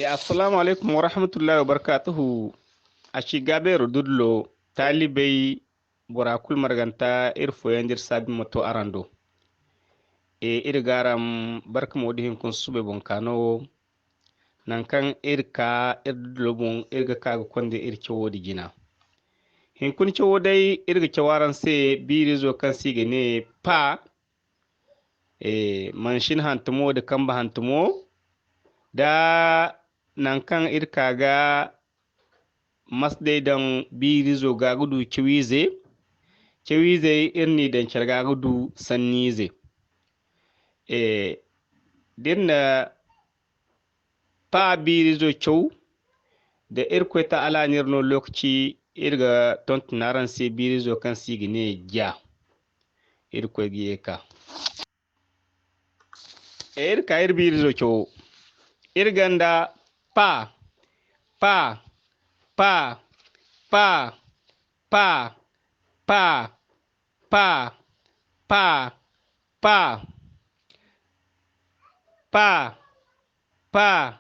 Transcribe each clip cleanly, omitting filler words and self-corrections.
Assalamu alaikum wa rahmatullahi wa barakatuhu. A shigabe rududlo talibai burakul marganta irfoyandir sabi moto arando. Irgaram barka modihin kun sube bonkano nankan irka irdudlo bon irga kaga konde ircewo di gina. Hinkun cewo dai irga cewaran se biri zo kan sige ne pa manshin hantumo da kamba hantumo da nankan irkaga masdai dan biri zo gagudu cewize irni dan gagudu sannize dinna pa biri zo cew da irkweta ala nirno lokaci irga tontunaran se biri zo kan sigine ja irkwe giyeka irka ir biri zo cew irganda pa pa pa pa pa pa pa pa pa pa pa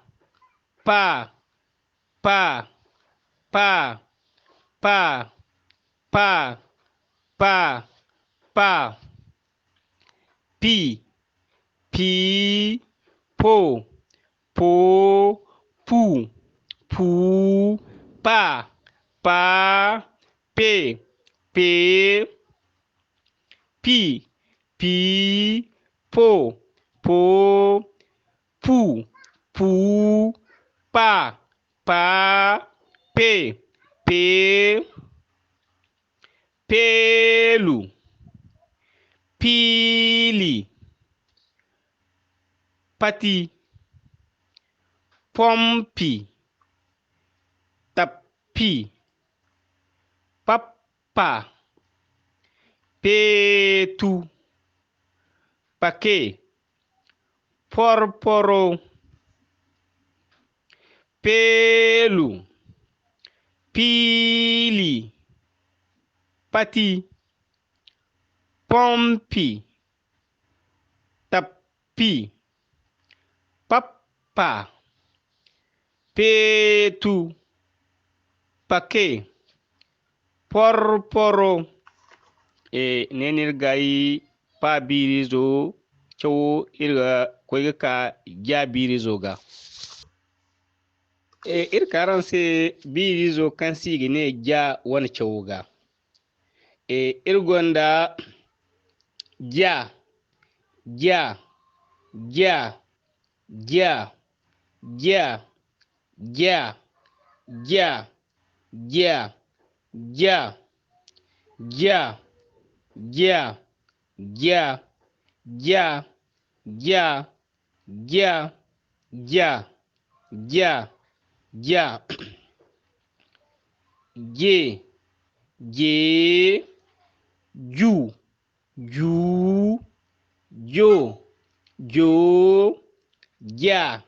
pa pa pa pa pa pa pa pi pi po po pu pu pa pa pe pe pi pi po po pu pu pa pa pe pe pelu pili pati pompi tapi papa petu pake porporo pelu pili pati pompi tapi papa petu pake porporo nenir gayi pa biri zo cewo irga koyga ka ja biri zo ga irkaran se biri zo kan sigi ne ja wani cewo ga irgonda ja ja ja ja ja ja ja ja ja ja ja ja ja ja ja ja ja ja je je ju ju jo jo ja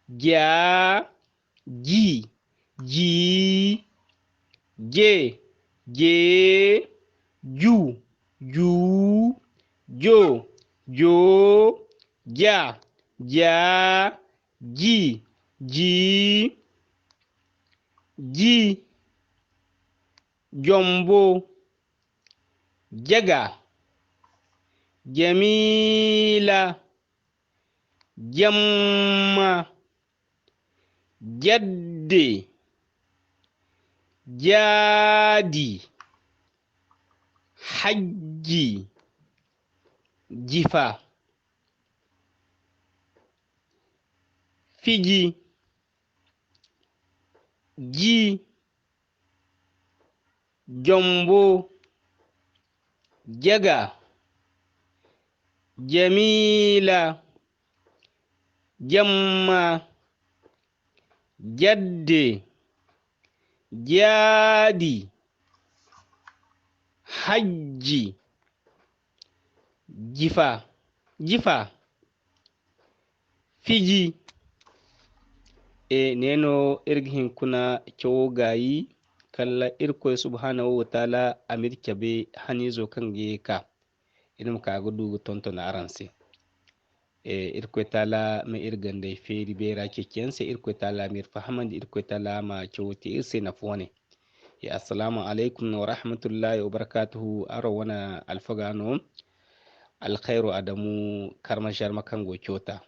ja ji ji je je ju ju jo jo ja ja ji ji ji jombo jaga jamila jamma jadde jadi hajji jifa fiji ji jombo jaga jamila jamma jadde jadi hajji jifa jifa fiji neno irgihin kuna cewo gayi kalla irkoy subhanahu wa ta'ala amir cabe hanizo kan ge ka inum ka gudu tonto na aranse irkoy tala ma irgande feri bera kekense irkoy tala mir fahamandi irkoy tala ma cewti irse na fone ya assalamu alaikum wa rahmatullahi wa barakatuhu aro wana alfagano alkhairu adamu karmashar makango kyota